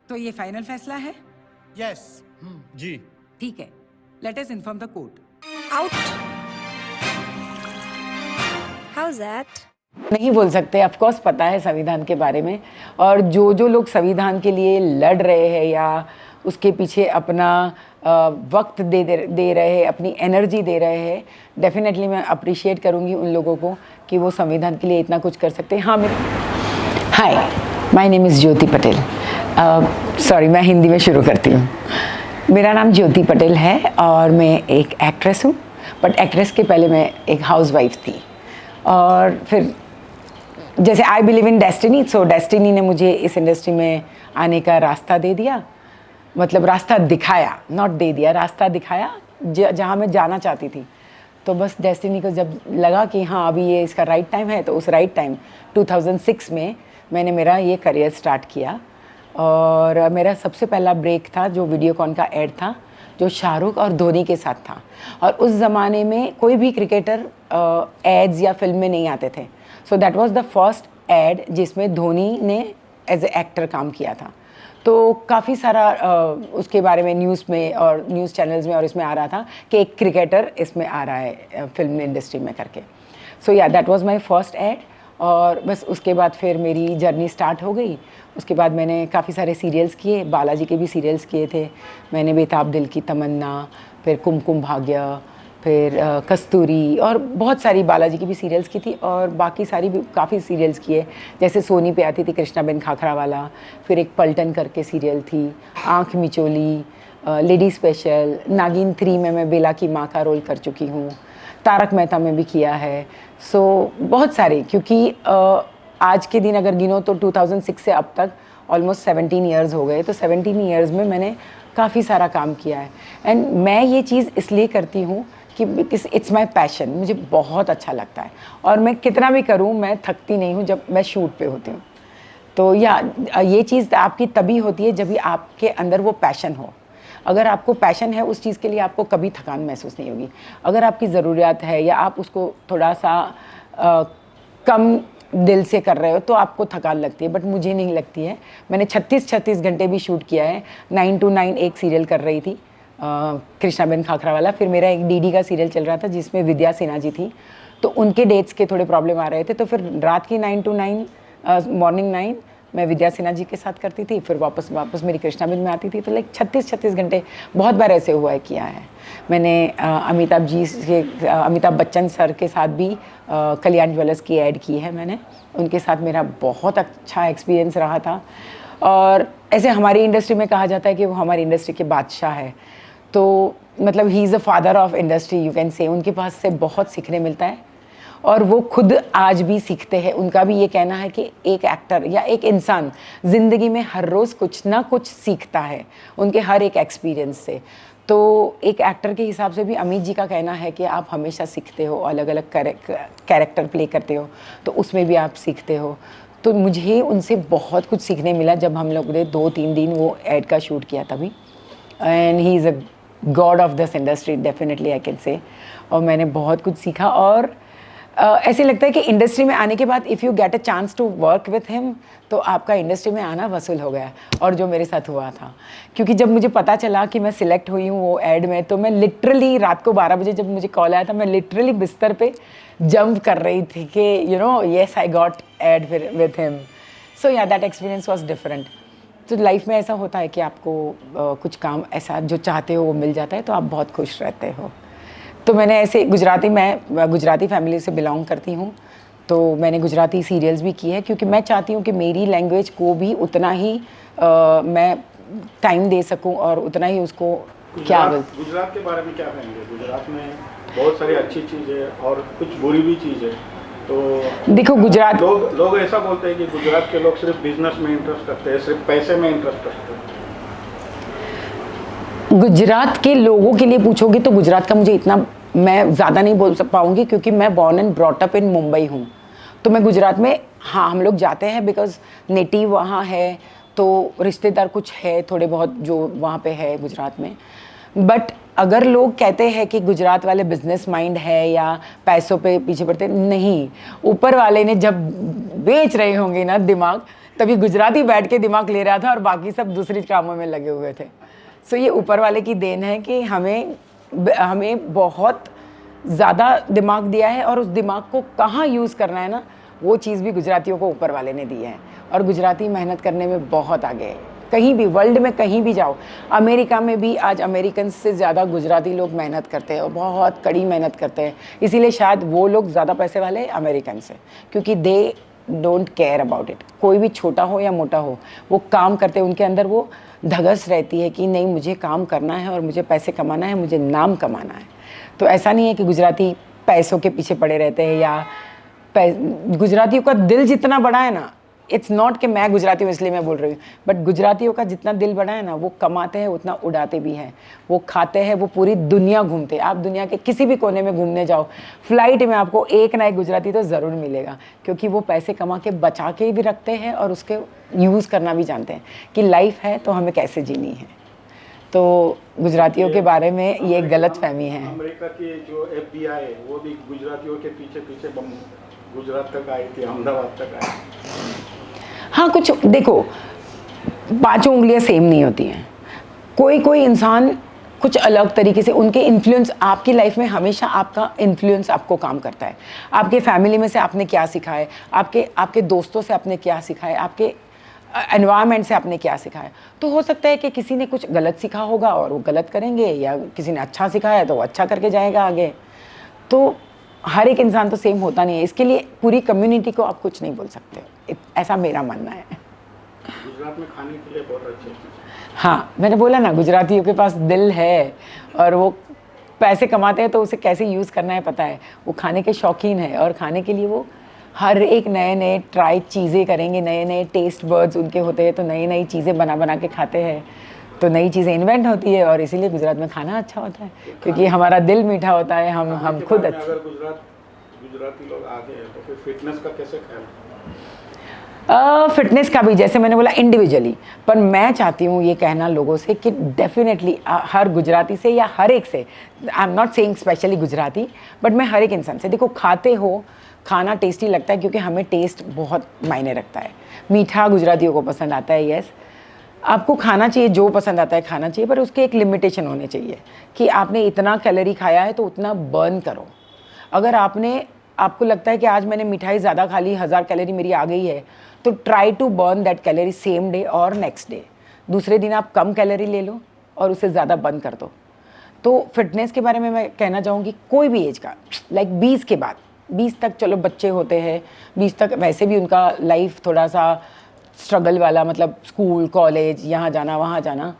तो ये फाइनल फैसला है? यस। जी। ठीक है, let us inform the court. Out. How's that? नहीं बोल सकते, ऑफ कोर्स पता है संविधान के बारे में, और जो जो लोग संविधान के लिए लड़ रहे हैं या उसके पीछे अपना वक्त दे रहे हैं, अपनी एनर्जी दे रहे हैं, डेफिनेटली मैं अप्रिशिएट करूँगी उन लोगों को कि वो संविधान के लिए इतना कुछ कर सकते हैं। हाँ, hi, my name is Jyoti Patel. Sorry, मैं हिंदी में शुरू करती हूँ। मेरा नाम ज्योति पटेल है और मैं एक एक्ट्रेस हूँ, बट एक्ट्रेस के पहले मैं एक हाउसवाइफ थी। और फिर जैसे I believe in destiny, so destiny ने मुझे इस इंडस्ट्री में आने का रास्ता दे दिया, मतलब रास्ता दिखाया, नॉट दे दिया, रास्ता दिखाया जहाँ मैं जाना चाहती थी। तो बस डेस्टिनी को जब लगा कि हाँ अभी ये इसका राइट टाइम है, तो उस राइट टाइम 2006 में मैंने मेरा ये करियर स्टार्ट किया। और मेरा सबसे पहला ब्रेक था जो वीडियोकॉन का ऐड था, जो शाहरुख और धोनी के साथ था। और उस ज़माने में कोई भी क्रिकेटर एड्स या फिल्म में नहीं आते थे, so that was the first aid जिसमें धोनी ने एज ए एक्टर काम किया था। तो काफ़ी सारा उसके बारे में न्यूज़ में और न्यूज़ चैनल्स में और इसमें आ रहा था कि एक क्रिकेटर इसमें आ रहा है फिल्म इंडस्ट्री में करके। सो yeah that was my first aid. और बस उसके बाद फिर मेरी जर्नी स्टार्ट हो गई। उसके बाद मैंने काफ़ी सारे सीरियल्स किए, बालाजी के भी सीरियल्स किए थे मैंने, बेताब दिल की तमन्ना, फिर कुमकुम भाग्य, फिर कस्तूरी, और बहुत सारी बालाजी की भी सीरियल्स की थी। और बाकी सारी भी काफ़ी सीरियल्स किए, जैसे सोनी पे आती थी कृष्णा बिन खाखरा वाला, फिर एक पलटन करके सीरियल थी, आँख मिचोली, लेडी स्पेशल, नागिन 3 में मैं बेला की माँ का रोल कर चुकी हूँ, तारक मेहता में भी किया है। सो बहुत सारे, क्योंकि आज के दिन अगर गिनो तो 2006 से अब तक ऑलमोस्ट 17 ईयर्स हो गए। तो 17 ईयर्स में मैंने काफ़ी सारा काम किया है। एंड मैं ये चीज़ इसलिए करती हूँ कि इट्स माय पैशन, मुझे बहुत अच्छा लगता है और मैं कितना भी करूँ मैं थकती नहीं हूँ जब मैं शूट पे होती हूँ। तो या ये चीज़ आपकी तभी होती है जब भी आपके अंदर वो पैशन हो। अगर आपको पैशन है उस चीज़ के लिए, आपको कभी थकान महसूस नहीं होगी। अगर आपकी ज़रूरियात है या आप उसको थोड़ा सा कम दिल से कर रहे हो तो आपको थकान लगती है, बट मुझे नहीं लगती है। मैंने 36 घंटे भी शूट किया है। 9 to 9 एक सीरियल कर रही थी, कृष्णा बिन खाखरा वाला। फिर मेरा एक डीडी का सीरियल चल रहा था जिसमें विद्या सिन्हा जी थी, तो उनके डेट्स के थोड़े प्रॉब्लम आ रहे थे। तो फिर रात की 9 to 9 मॉर्निंग 9 मैं विद्या सिन्हा जी के साथ करती थी, फिर वापस मेरी कृष्णा बिन में आती थी। तो लाइक 36 घंटे बहुत बार ऐसे हुआ है, किया है मैंने। अमिताभ बच्चन सर के साथ भी कल्याण ज्वेलर्स की ऐड की है मैंने, उनके साथ मेरा बहुत अच्छा एक्सपीरियंस रहा था। और ऐसे हमारी इंडस्ट्री में कहा जाता है कि वो हमारी इंडस्ट्री के बादशाह है, तो मतलब he is a father of industry, you can say. उनके पास से बहुत सीखने मिलता है और वो खुद आज भी सीखते हैं। उनका भी ये कहना है कि एक एक्टर या एक इंसान ज़िंदगी में हर रोज़ कुछ ना कुछ सीखता है, उनके हर एक एक्सपीरियंस से। तो एक एक्टर के हिसाब से भी अमित जी का कहना है कि आप हमेशा सीखते हो, अलग अलग कैरेक्टर प्ले करते हो तो उसमें भी आप सीखते हो। तो मुझे उनसे बहुत कुछ सीखने मिला जब हम लोग ने 2-3 दिन वो ऐड का शूट किया तभी। And he is a God of this industry, definitely I can say. और मैंने बहुत कुछ सीखा। और ऐसे लगता है कि इंडस्ट्री में आने के बाद if you get a chance to work with him तो आपका इंडस्ट्री में आना वसूल हो गया। और जो मेरे साथ हुआ था, क्योंकि जब मुझे पता चला कि मैं सिलेक्ट हुई हूँ वो ऐड में, तो मैं लिटरली रात को 12 बजे जब मुझे कॉल आया था, मैं लिटरली बिस्तर पे जंप कर रही थी कि you know yes I got add with him. So yeah that experience was different. तो लाइफ में ऐसा होता है कि आपको कुछ काम ऐसा जो चाहते हो वो मिल जाता है तो आप बहुत खुश रहते हो। तो मैंने ऐसे मैं गुजराती फैमिली से बिलोंग करती हूँ, तो मैंने गुजराती सीरियल्स भी किए हैं क्योंकि मैं चाहती हूँ कि मेरी लैंग्वेज को भी उतना ही मैं टाइम दे सकूँ और उतना ही उसको गुजरात के बारे में क्या कहेंगे? गुजरात में बहुत सारी अच्छी चीज़ है और कुछ बुरी भी चीज़ है। तो देखो गुजरात लोग ऐसा बोलते हैं कि गुजरात के लोग सिर्फ बिजनेस में इंटरेस्ट रखते हैं, सिर्फ पैसे में इंटरेस्ट रखते हैं। गुजरात के लोगों के लिए पूछोगे तो गुजरात का मुझे इतना मैं ज़्यादा नहीं बोल पाऊँगी क्योंकि मैं born and brought up in Mumbai हूँ। तो मैं गुजरात में, हाँ हम लोग जाते हैं बिकॉज नेटिव वहाँ है, तो रिश्तेदार कुछ है थोड़े बहुत जो वहाँ पे है गुजरात में। बट अगर लोग कहते हैं कि गुजरात वाले बिजनेस माइंड है या पैसों पे पीछे पड़ते, नहीं, ऊपर वाले ने जब बेच रहे होंगे ना दिमाग, तभी गुजराती बैठ के दिमाग ले रहा था और बाकी सब दूसरे कामों में लगे हुए थे। सो ये ऊपर वाले की देन है कि हमें बहुत ज़्यादा दिमाग दिया है, और उस दिमाग को कहाँ यूज़ करना है ना, वो चीज़ भी गुजरातियों को ऊपर वाले ने दी है। और गुजराती मेहनत करने में बहुत आगे है। कहीं भी वर्ल्ड में कहीं भी जाओ, अमेरिका में भी आज अमेरिकन से ज़्यादा गुजराती लोग मेहनत करते हैं और बहुत कड़ी मेहनत करते हैं। इसीलिए शायद वो लोग ज़्यादा पैसे वाले हैं अमेरिकन से, क्योंकि they don't care about it. कोई भी छोटा हो या मोटा हो, वो काम करते हैं, उनके अंदर वो धगस रहती है कि नहीं, मुझे काम करना है और मुझे पैसे कमाना है, मुझे नाम कमाना है। तो ऐसा नहीं है कि गुजराती पैसों के पीछे पड़े रहते हैं, या गुजरातियों का दिल जितना बड़ा है ना, इट्स नॉट कि मैं गुजराती हूँ इसलिए मैं बोल रही हूँ, बट गुजरातियों का जितना दिल बड़ा है ना, वो कमाते हैं उतना उड़ाते भी हैं, वो खाते हैं, वो पूरी दुनिया घूमते हैं। आप दुनिया के किसी भी कोने में घूमने जाओ, फ्लाइट में आपको एक ना एक गुजराती तो ज़रूर मिलेगा, क्योंकि वो पैसे कमा के बचा के भी रखते हैं और उसके यूज़ करना भी जानते हैं कि लाइफ है तो हमें कैसे जीनी है। तो गुजरातियों के बारे में ये गलत फहमी है। अमेरिका की जो FBI है वो भी गुजरातियों के पीछे पीछे गुजरात तक आई थी, अहमदाबाद तक आई। हाँ, कुछ देखो, पांचों उंगलियां सेम नहीं होती हैं। कोई इंसान कुछ अलग तरीके से, उनके इन्फ्लुएंस आपकी लाइफ में, हमेशा आपका इन्फ्लुएंस आपको काम करता है। आपके फैमिली में से आपने क्या सीखा है, आपके दोस्तों से आपने क्या सीखा है, आपके एनवायरनमेंट से आपने क्या सीखा है। तो हो सकता है कि किसी ने कुछ गलत सीखा होगा और वो गलत करेंगे, या किसी ने अच्छा सिखाया है तो वो अच्छा करके जाएगा आगे। तो हर एक इंसान तो सेम होता नहीं है, इसके लिए पूरी कम्युनिटी को आप कुछ नहीं बोल सकते, ऐसा मेरा मानना है। गुजरात में खाने के लिए बहुत अच्छी चीज़। हाँ, मैंने बोला ना, गुजरातियों के पास दिल है और वो पैसे कमाते हैं तो उसे कैसे यूज़ करना है पता है। वो खाने के शौकीन है और खाने के लिए वो हर एक नए ट्राई चीज़ें करेंगे, नए टेस्ट बर्ड्स उनके होते हैं, तो नई चीज़ें बना के खाते हैं, तो नई चीज़ें इन्वेंट होती है। और इसीलिए गुजरात में खाना अच्छा होता है, क्योंकि हमारा दिल मीठा होता है, हम खुद अच्छे। अगर गुजराती लोग आगे हैं तो फिर फिटनेस का कैसे ख्याल? फिटनेस का भी, जैसे मैंने बोला, इंडिविजुअली। पर मैं चाहती हूँ ये कहना लोगों से कि डेफिनेटली हर गुजराती से या हर एक से, I am not saying specially Gujarati, but मैं हर एक इंसान से, देखो, खाते हो, खाना टेस्टी लगता है क्योंकि हमें टेस्ट बहुत मायने रखता है। मीठा गुजरातियों को पसंद आता है, यस, आपको खाना चाहिए, जो पसंद आता है खाना चाहिए, पर उसके एक लिमिटेशन होने चाहिए कि आपने इतना कैलोरी खाया है तो उतना बर्न करो। अगर आपको लगता है कि आज मैंने मिठाई ज़्यादा खा ली, 1000 कैलोरी मेरी आ गई है, तो try to burn that calorie same day और नेक्स्ट डे। दूसरे दिन आप कम कैलोरी ले लो और उसे ज़्यादा बर्न कर दो। तो फिटनेस के बारे में मैं कहना चाहूँगी, कोई भी एज का, लाइक 20 के बाद, 20 तक चलो बच्चे होते हैं, 20 तक वैसे भी उनका लाइफ थोड़ा सा स्ट्रगल वाला, मतलब स्कूल कॉलेज, यहाँ जाना वहाँ जाना,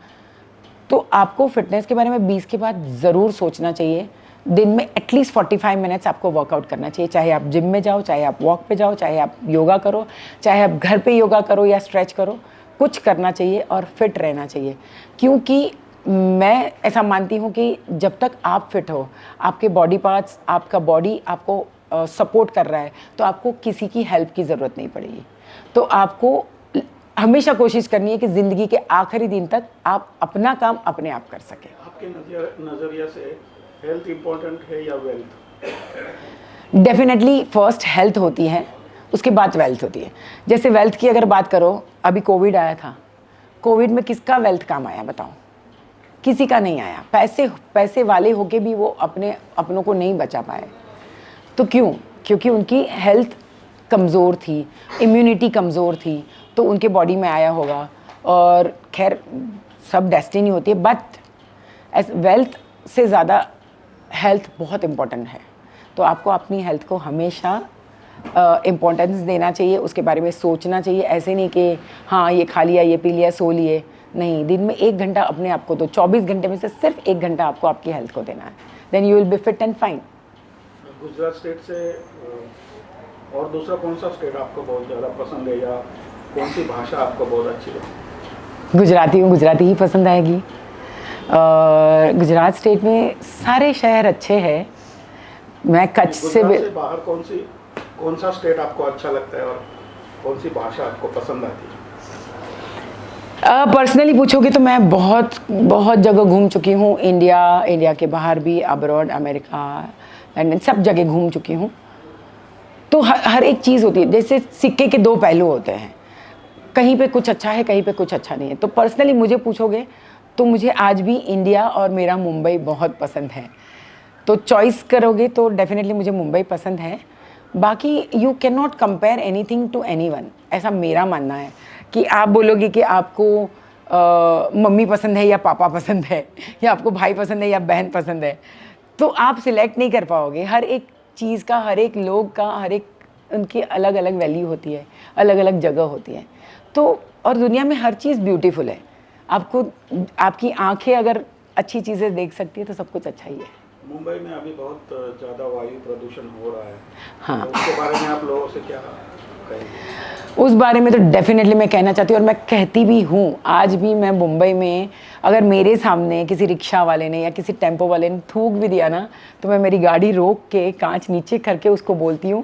तो आपको फिटनेस के बारे में 20 के बाद ज़रूर सोचना चाहिए। दिन में एटलीस्ट 45 मिनट्स आपको वर्कआउट करना चाहिए, चाहे आप जिम में जाओ, चाहे आप वॉक पे जाओ, चाहे आप योगा करो, चाहे आप घर पे योगा करो या स्ट्रेच करो, कुछ करना चाहिए और फिट रहना चाहिए। क्योंकि मैं ऐसा मानती हूँ कि जब तक आप फिट हो, आपके बॉडी पार्ट्स, आपका बॉडी आपको सपोर्ट कर रहा है, तो आपको किसी की हेल्प की ज़रूरत नहीं पड़ेगी। तो आपको हमेशा कोशिश करनी है कि ज़िंदगी के आखिरी दिन तक आप अपना काम अपने आप कर सकें। आपके नज़रिया से हेल्थ इम्पोर्टेंट है या वेल्थ? डेफिनेटली फर्स्ट हेल्थ होती है, उसके बाद वेल्थ होती है। जैसे वेल्थ की अगर बात करो, अभी कोविड आया था, कोविड में किसका वेल्थ काम आया बताओ? किसी का नहीं आया। पैसे वाले होके भी वो अपनों को नहीं बचा पाए। तो क्यों? क्योंकि उनकी हेल्थ कमज़ोर थी, इम्यूनिटी कमज़ोर थी, तो उनके बॉडी में आया होगा। और खैर, सब डेस्टिनी होती है, बट वेल्थ से ज़्यादा हेल्थ बहुत इम्पॉर्टेंट है। तो आपको अपनी हेल्थ को हमेशा इम्पोर्टेंस देना चाहिए, उसके बारे में सोचना चाहिए। ऐसे नहीं कि हाँ ये खा लिया, ये पी लिया, सो लिए, नहीं। दिन में 1 घंटा अपने आप को दो, 24 घंटे में से सिर्फ 1 घंटा आपको आपकी हेल्थ को देना है, then you will be fit and fine. Gujarat state से और दूसरा कौन सा स्टेट आपको बहुत ज़्यादा पसंद है, या कौन सी भाषा आपको बहुत अच्छी लगती? गुजराती हूँ, गुजराती ही पसंद आएगी। गुजरात स्टेट में सारे शहर अच्छे हैं। मैं कच्छ से बाहर कौन सा स्टेट आपको अच्छा लगता है और कौन सी भाषा आपको पसंद आती है? पर्सनली पूछोगे तो मैं बहुत जगह घूम चुकी हूँ। इंडिया के बाहर भी, अब्रॉड, अमेरिका, लंदन, सब जगह घूम चुकी हूँ। तो हर एक चीज़ होती है, जैसे सिक्के के 2 पहलू होते हैं। कहीं पे कुछ अच्छा है, कहीं पे कुछ अच्छा नहीं है। तो पर्सनली मुझे पूछोगे तो मुझे आज भी इंडिया और मेरा मुंबई बहुत पसंद है। तो चॉइस करोगे तो डेफिनेटली मुझे मुंबई पसंद है। बाकी you can not compare anything to anyone, ऐसा मेरा मानना है। कि आप बोलोगे कि आपको मम्मी पसंद है या पापा पसंद है, या आपको भाई पसंद है या बहन पसंद है, तो आप सिलेक्ट नहीं कर पाओगे। हर एक चीज़ का, हर एक लोग का, हर एक उनकी अलग अलग वैल्यू होती है, अलग अलग जगह होती है। तो और दुनिया में हर चीज़ ब्यूटीफुल है। आपको, आपकी आंखें अगर अच्छी चीज़ें देख सकती है तो सब कुछ अच्छा ही है। मुंबई में अभी बहुत ज़्यादा वायु प्रदूषण हो रहा है। हाँ। तो उसके बारे में आप लोगों से क्या कहेंगे? उस बारे में तो डेफिनेटली मैं कहना चाहती हूँ, और मैं कहती भी हूँ। आज भी मैं मुंबई में अगर मेरे सामने किसी रिक्शा वाले ने या किसी टेम्पो वाले ने थूक भी दिया ना, तो मैं मेरी गाड़ी रोक के कांच नीचे करके उसको बोलती हूँ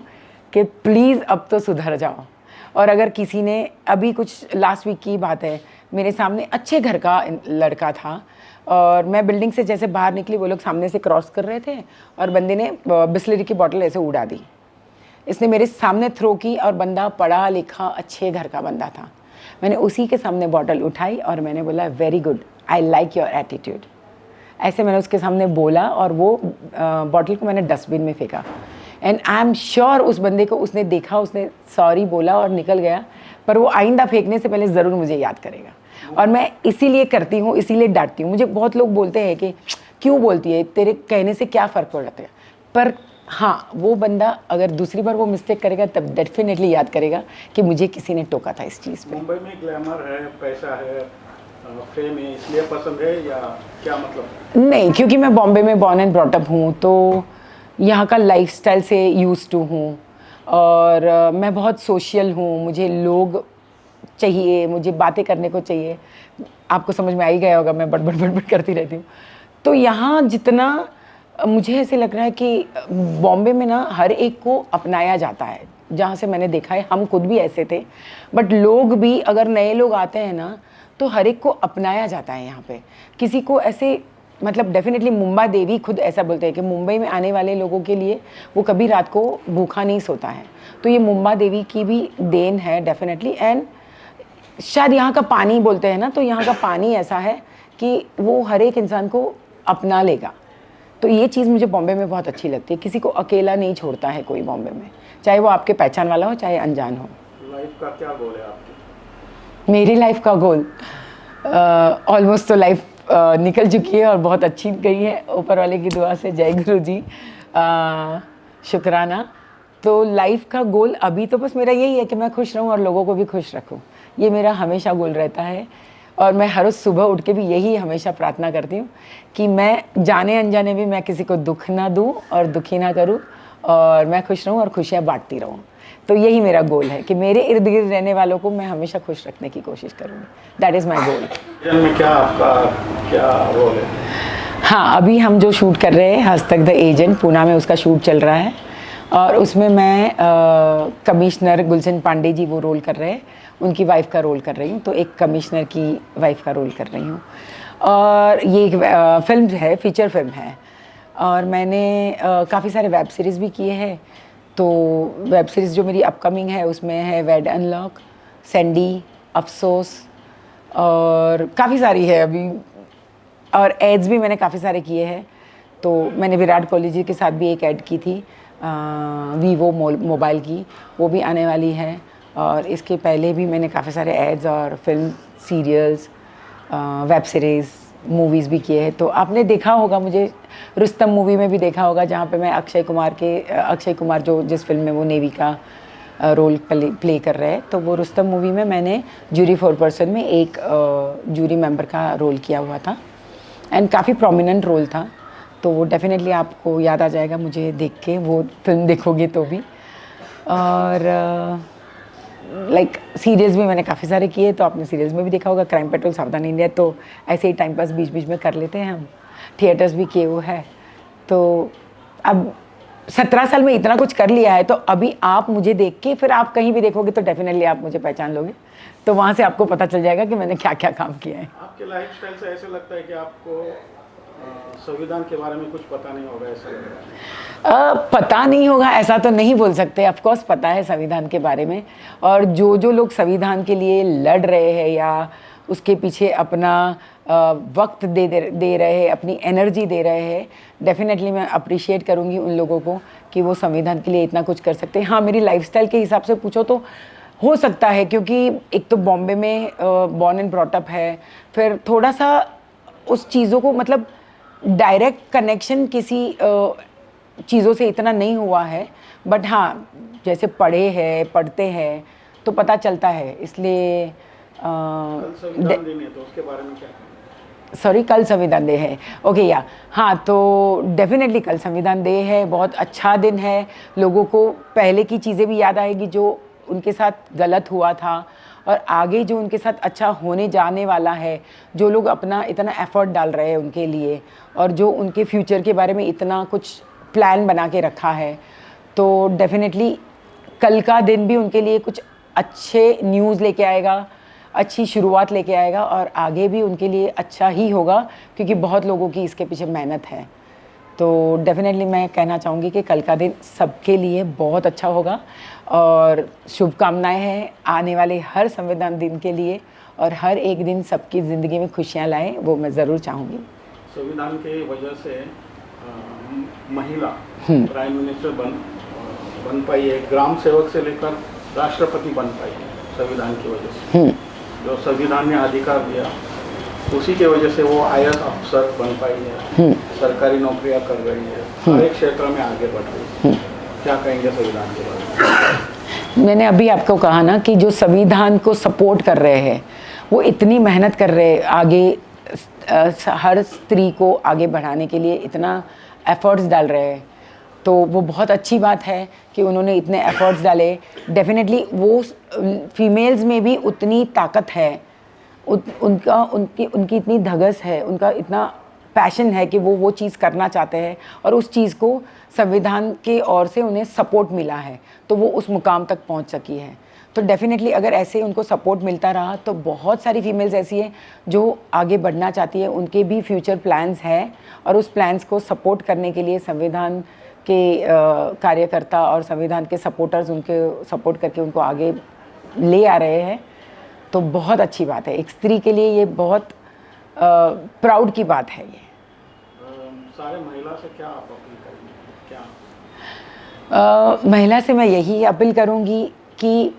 कि प्लीज़ अब तो सुधर जाओ। और अगर किसी ने, अभी कुछ लास्ट वीक की बात है, मेरे सामने अच्छे घर का लड़का था और मैं बिल्डिंग से जैसे बाहर निकली, वो लोग सामने से क्रॉस कर रहे थे और बंदे ने बिस्लरी की बोतल ऐसे उड़ा दी। इसने मेरे सामने थ्रो की और बंदा पढ़ा लिखा अच्छे घर का बंदा था। मैंने उसी के सामने बॉटल उठाई और मैंने बोला very good, I like your attitude. ऐसे मैंने उसके सामने बोला और वो बॉटल को मैंने डस्टबिन में फेंका। एंड आई एम श्योर उस बंदे को उसने देखा, उसने सॉरी बोला और निकल गया, पर वो आइंदा फेंकने से पहले ज़रूर मुझे याद करेगा। और मैं इसीलिए करती हूँ, इसीलिए डांटती हूँ। मुझे बहुत लोग बोलते हैं कि क्यों बोलती है, तेरे कहने से क्या फ़र्क पड़ता है। पर हाँ, वो बंदा अगर दूसरी बार वो मिस्टेक करेगा तब डेफिनेटली याद करेगा कि मुझे किसी ने टोका था इस चीज़ पे। मुंबई में ग्लैमर है, पैसा है, फेम है, इसलिए पसंद है या क्या मतलब? नहीं, क्योंकि मैं बॉम्बे में बॉर्न एंड ब्रॉट अप हूँ, तो यहाँ का लाइफस्टाइल से यूज्ड टू हूँ। और मैं बहुत सोशल हूँ, मुझे लोग चाहिए, मुझे बातें करने को चाहिए। आपको समझ में आ ही गया होगा, मैं बड़बड़ बड़बड़ करती रहती हूँ। तो यहाँ जितना मुझे ऐसे लग रहा है कि बॉम्बे में ना हर एक को अपनाया जाता है। जहाँ से मैंने देखा है, हम खुद भी ऐसे थे, बट लोग भी, अगर नए लोग आते हैं ना, तो हर एक को अपनाया जाता है यहाँ पे। किसी को ऐसे, मतलब डेफिनेटली मुंबा देवी खुद ऐसा बोलते हैं कि मुंबई में आने वाले लोगों के लिए वो कभी रात को भूखा नहीं सोता है। तो ये मुंबा देवी की भी देन है डेफिनेटली। एंड शायद यहाँ का पानी बोलते हैं ना, तो यहाँ का पानी ऐसा है कि वो हर एक इंसान को अपना लेगा। तो ये चीज़ मुझे बॉम्बे में बहुत अच्छी लगती है। किसी को अकेला नहीं छोड़ता है कोई बॉम्बे में, चाहे वो आपके पहचान वाला हो, चाहे अनजान हो। लाइफ का क्या गोल है आपकी? मेरी लाइफ का गोल ऑलमोस्ट तो लाइफ निकल चुकी है और बहुत अच्छी गई है, ऊपर वाले की दुआ से। जय गुरु जी, शुक्राना। तो लाइफ का गोल अभी तो बस मेरा यही है कि मैं खुश रहूं और लोगों को भी खुश रखूं। ये मेरा हमेशा गोल रहता है। और मैं हर रोज़ सुबह उठ के भी यही हमेशा प्रार्थना करती हूँ कि मैं जाने अनजाने भी मैं किसी को दुख ना दूँ और दुखी ना करूँ, और मैं खुश रहूँ और खुशियाँ बांटती रहूँ। तो यही मेरा गोल है कि मेरे इर्द गिर्द रहने वालों को मैं हमेशा खुश रखने की कोशिश करूँगी। दैट इज़ माई गोल। में क्या आपका क्या रोल है? हाँ, अभी हम जो शूट कर रहे हैं हस्तक द एजेंट, पूना में उसका शूट चल रहा है और उसमें मैं कमिश्नर गुलशन पांडे जी वो रोल कर रहे हैं, उनकी वाइफ का रोल कर रही हूँ। तो एक कमिश्नर की वाइफ का रोल कर रही हूँ। और ये एक फिल्म है, फीचर फिल्म है। और मैंने काफ़ी सारे वेब सीरीज़ भी किए हैं। तो वेब सीरीज़ जो मेरी अपकमिंग है उसमें है वेड अनलॉक, सैंडी, अफसोस, और काफ़ी सारी है अभी। और एड्स भी मैंने काफ़ी सारे किए हैं। तो मैंने विराट कोहली जी के साथ भी एक ऐड की थी वीवो मोबाइल की, वो भी आने वाली है। और इसके पहले भी मैंने काफ़ी सारे एड्स और film, serials, web series, movies भी किए हैं। तो आपने देखा होगा मुझे रुस्तम मूवी में भी देखा होगा, जहाँ पे मैं अक्षय कुमार जो जिस फिल्म में वो नेवी का रोल प्ले कर रहे हैं। तो वो रुस्तम मूवी में मैंने जूरी 4% में एक जूरी मेंबर का रोल किया हुआ था एंड काफ़ी प्रोमिनेंट रोल था। तो वो डेफिनेटली आपको याद आ जाएगा मुझे देख के, वो फिल्म देखोगे तो भी। और लाइक सीरियल्स भी मैंने काफ़ी सारे किए, तो आपने सीरियल्स में भी देखा होगा, क्राइम पेट्रोल, सावधान इंडिया। तो ऐसे ही टाइम पास बीच बीच में कर लेते हैं हम। थिएटर्स भी किए हुए हैं। तो अब 17 साल में इतना कुछ कर लिया है, तो अभी आप मुझे देख के फिर आप कहीं भी देखोगे तो डेफिनेटली आप मुझे पहचान लोगे। तो वहाँ से आपको पता चल जाएगा कि मैंने क्या क्या काम किया है। आपके लाइफस्टाइल से ऐसे लगता है कि आपको संविधान के बारे में कुछ पता नहीं होगा ऐसा लग रहा है। पता नहीं होगा ऐसा तो नहीं बोल सकते, ऑफ कोर्स पता है संविधान के बारे में। और जो लोग संविधान के लिए लड़ रहे हैं या उसके पीछे अपना वक्त दे रहे हैं, अपनी एनर्जी दे रहे हैं, डेफिनेटली मैं अप्रिशिएट करूँगी उन लोगों को कि वो संविधान के लिए इतना कुछ कर सकते हैं। हाँ, मेरी लाइफस्टाइल के हिसाब से पूछो तो हो सकता है, क्योंकि एक तो बॉम्बे में बॉर्न एंड ब्रॉट अप है, फिर थोड़ा सा उस चीज़ों को मतलब डायरेक्ट कनेक्शन किसी चीज़ों से इतना नहीं हुआ है, बट हाँ जैसे पढ़ते हैं तो पता चलता है, इसलिए कल संविधान दिन है तो उसके बारे में क्या कहेंगे? सॉरी, कल संविधान डे है, ओके या हाँ, तो डेफिनेटली कल संविधान डे है, बहुत अच्छा दिन है। लोगों को पहले की चीज़ें भी याद आएगी जो उनके साथ गलत हुआ था, और आगे जो उनके साथ अच्छा होने जाने वाला है, जो लोग अपना इतना एफर्ट डाल रहे हैं उनके लिए, और जो उनके फ्यूचर के बारे में इतना कुछ प्लान बना के रखा है, तो डेफिनेटली कल का दिन भी उनके लिए कुछ अच्छे न्यूज़ लेके आएगा, अच्छी शुरुआत लेके आएगा, और आगे भी उनके लिए अच्छा ही होगा, क्योंकि बहुत लोगों की इसके पीछे मेहनत है। तो डेफिनेटली मैं कहना चाहूँगी कि कल का दिन सबके लिए बहुत अच्छा होगा, और शुभकामनाएं हैं आने वाले हर संविधान दिन के लिए, और हर एक दिन सबकी ज़िंदगी में खुशियाँ लाए, वो मैं ज़रूर चाहूँगी। संविधान की वजह से महिला प्राइम मिनिस्टर बन पाई है, ग्राम सेवक से लेकर राष्ट्रपति बन पाई है संविधान की वजह से। जो संविधान ने अधिकार दिया उसी के वजह से वो IAS अफसर बन पाई है, सरकारी नौकरियां कर रही है, हर एक क्षेत्र में आगे बढ़ रही है। क्या कहेंगे संविधान के बारे में? मैंने अभी आपको कहा ना कि जो संविधान को सपोर्ट कर रहे हैं वो इतनी मेहनत कर रहे हैं, आगे हर स्त्री को आगे बढ़ाने के लिए इतना एफर्ट्स डाल रहे हैं, तो वो बहुत अच्छी बात है कि उन्होंने इतने एफर्ट्स डाले। डेफिनेटली वो फीमेल्स में भी उतनी ताकत है, उनकी इतनी धगस है, उनका इतना पैशन है कि वो चीज़ करना चाहते हैं, और उस चीज़ को संविधान के ओर से उन्हें सपोर्ट मिला है, तो वो उस मुकाम तक पहुंच सकी है। तो डेफिनेटली अगर ऐसे उनको सपोर्ट मिलता रहा तो बहुत सारी फीमेल्स ऐसी हैं जो आगे बढ़ना चाहती है, उनके भी फ्यूचर प्लान्स हैं, और उस प्लान्स को सपोर्ट करने के लिए संविधान के कार्यकर्ता और संविधान के सपोर्टर्स उनके सपोर्ट करके उनको आगे ले आ रहे हैं। तो बहुत अच्छी बात है, एक स्त्री के लिए ये बहुत प्राउड की बात है। ये सारे महिला से क्या आप अपील करेंगे? महिला से मैं यही अपील करूँगी कि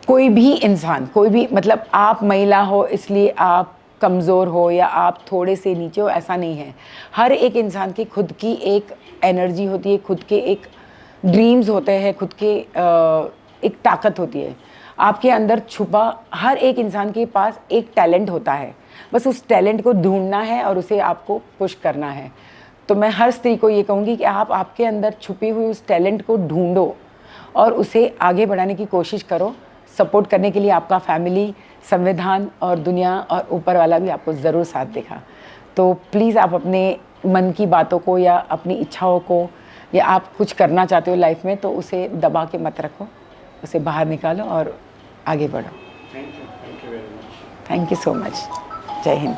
कोई भी इंसान, कोई भी मतलब आप महिला हो इसलिए आप कमज़ोर हो या आप थोड़े से नीचे हो, ऐसा नहीं है। हर एक इंसान की खुद की एक एनर्जी होती है, खुद के एक ड्रीम्स होते हैं, खुद के एक ताकत होती है। आपके अंदर छुपा हर एक इंसान के पास एक टैलेंट होता है, बस उस टैलेंट को ढूंढना है और उसे आपको पुश करना है। तो मैं हर स्त्री को ये कहूँगी कि आप आपके अंदर छुपी हुई उस टैलेंट को ढूंढो और उसे आगे बढ़ाने की कोशिश करो। सपोर्ट करने के लिए आपका फैमिली, संविधान और दुनिया और ऊपर वाला भी आपको ज़रूर साथ देगा। तो प्लीज़ आप अपने मन की बातों को या अपनी इच्छाओं को, या आप कुछ करना चाहते हो लाइफ में, तो उसे दबा के मत रखो, उसे बाहर निकालो और आगे बढ़ो। Thank you very much. Thank you so much. जय हिंद।